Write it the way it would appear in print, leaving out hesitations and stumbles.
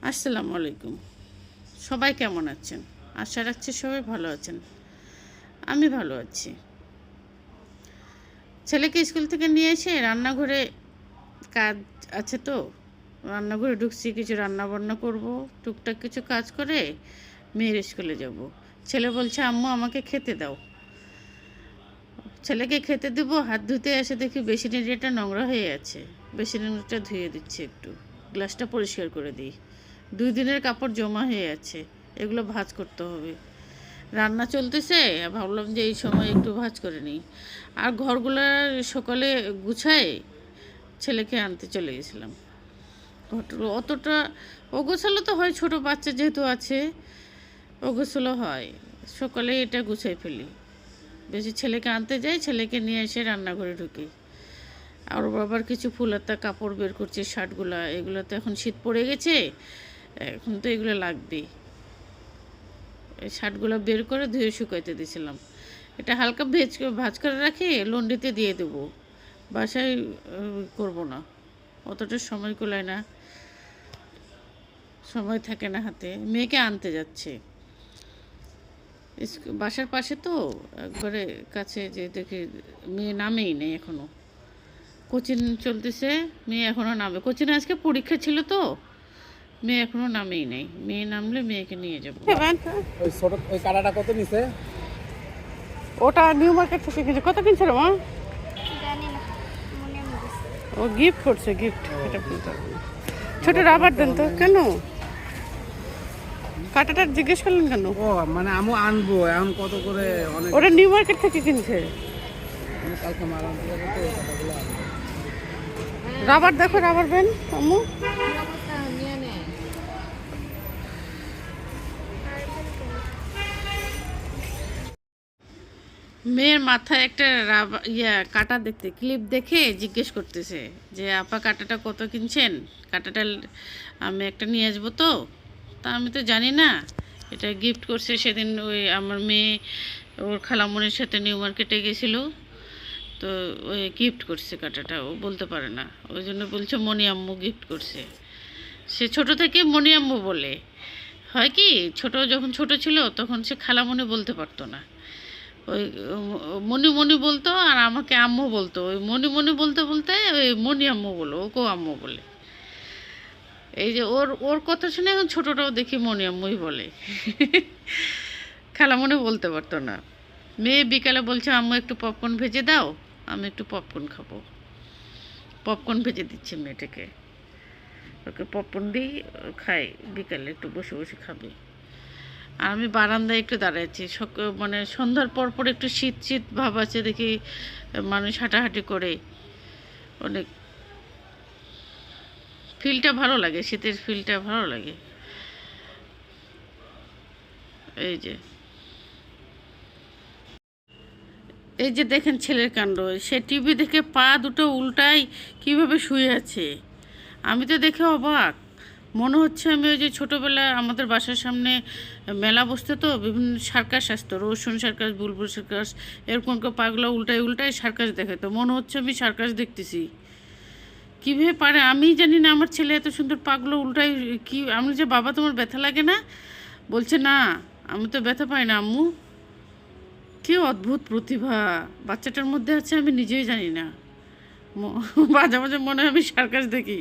আসসালামু আলাইকুম। সবাই কেমন আছেন? আশা রাখছি সবাই ভালো আছেন। আমি ভালো আছি। ছেলেকে স্কুল থেকে নিয়ে এসে রান্নাঘরে কাজ আছে তো, রান্নাঘরে ঢুকছি, কিছু রান্নাবান্না করব, টুকটাক কিছু কাজ করে মেয়ের স্কুলে যাব। ছেলে বলছে, আম্মু আমাকে খেতে দাও। ছেলেকে খেতে দেবো, হাত ধুতে এসে দেখি বেসিনের এটা নোংরা হয়ে আছে। বেসিনটা ধুয়ে দিচ্ছি, একটু গ্লাসটা পরিষ্কার করে দিই। 2 দিনের কাপড় জমা হয়ে আছে, এগুলো ভাঁজ করতে হবে। রান্না চলতেছে, ভাবলাম যে এই সময় একটু ভাঁজ করে নিই। আর ঘরগুলো সকালে গুছায় ছেলেকে আনতে চলে গেছিলাম। ঘরগুলো অতটা অগোছালো তো হয়, ছোট বাচ্চা যেহেতু আছে অগোছালো হয়। সকালে এটা গুছাই ফেলি। বেশি ছেলেকে আনতে যাই, ছেলেকে নিয়ে এসে রান্নাঘরে ঢুকি। আর আবার কিছু ফুলাতা কাপড় বের করছি, শার্টগুলো, এগুলো তো এখন শীত পড়ে গেছে, এখন তো এগুলো লাগবেই। এই শার্টগুলো বের করে ধুয়ে শুকাইতে দিয়েছিলাম। এটা হালকা ভাঁজ করে রাখি, লন্ড্রিতে দিয়ে দেবো। বাসায় করব না, অতটা সময় কুলায় না, সময় থাকে না হাতে। মেয়েকে আনতে যাচ্ছে, বাসার পাশে তো, একবারে কাছে, যে দেখি মেয়ে নামেই নেই এখনও। কোচিং চলতেছে, মেয়ে এখনও নামে। কোচিংয়ে আজকে পরীক্ষা ছিল তো, মেয়ে এখনও নামেই নেই। মেয়ে নামলে মেয়েকে নিয়ে যাবো। ওই ছোট ওই কাটাটা কত নিছে? ওটা নিউ মার্কেট থেকে কিনছে। কত কিনছে রে মা? ও গিফট করছে, গিফট। এটা বলতে হবে না। ছোট রাবার দেন তো। কেন কাটাটা জিজ্ঞেস করলেন কেন? ও মানে আমি আনবো এখন কত করে? অনেক ওটা নিউ মার্কেট থেকে কিনছে। কালকে মাল আনতে যাবো তো, এই কাটাগুলো আনবো। রাবার দেখো, রাবার ব্যান্ড আম্মু। মেয়ের মাথায় একটা কাটা দেখতে, ক্লিপ দেখে জিজ্ঞেস করতেছে যে আপা কাটাটা কত কিনছেন? কাটাটা আমি একটা নিয়ে আসবো তো। তা আমি তো জানি না, এটা গিফট করছে সেদিন। ওই আমার মেয়ে ওর খালামণির সাথে নিউ মার্কেটে গেছিলো, তো ওই গিফট করছে কাটাটা, ও বলতে পারে না, ওই জন্য বলছে মনি আম্মু গিফট করছে। সে ছোট থেকে মনি আম্মু বলে। হয় কি, যখন ছোট ছিল তখন সে খালামণি বলতে পারতো না, ওই মনি মনি বলতো, আর আমাকে আম্মু বলতো। ওই মনি মনি বলতে বলতে ওই মনি আম্মু বলো, ওকেও আম্মু বলে। এই যে ওর ওর কথা শুনে এখন ছোটটাও দেখি মনি আম্মুই বলে। খালামণি বলতে পারতো না। মেয়ে বিকালে বলছে, আম্মু একটু পপকর্ন ভেজে দাও, আমি একটু পপকর্ন খাবো। পপকর্ন ভেজে দিচ্ছে মেয়েটাকে, ওকে পপকর্ন দিই, খাই, বিকালে একটু বসে বসে খাবে। আর আমি বারান্দায় একটু দাঁড়াচ্ছি। মানে সন্ধ্যার পর পর একটু শীত শীত ভাব আছে, দেখি মানুষ হাঁটাহাঁটি করে, অনেক ফিলটা ভালো লাগে, শীতের ফিলটা ভালো লাগে। এই যে দেখেন ছেলের কাণ্ড, সে টিভি দেখে পা দুটো উল্টাই কিভাবে শুয়ে আছে। আমি তো দেখে অবাক, মনে হচ্ছে আমি ওই যে ছোটোবেলায় আমাদের বাসার সামনে মেলা বসতে তো, বিভিন্ন সার্কাস আসতো, রসুন সার্কাস, বুলবুল সার্কাস, এরকম করে পাগুলো উল্টাই উল্টাই সার্কাস দেখাতো। মনে হচ্ছে আমি সার্কাস দেখতেছি। কীভাবে পারে আমি জানি না, আমার ছেলে এত সুন্দর পাগুলো উল্টাই। কি আমি যে, বাবা তোমার ব্যথা লাগে না? বলছে না, আমি তো ব্যথা পাই না আম্মু। কি অদ্ভুত প্রতিভা বাচ্চাটার মধ্যে আছে, আমি নিজেই জানি না। মাঝে মাঝে মনে হয় আমি সার্কাস দেখি।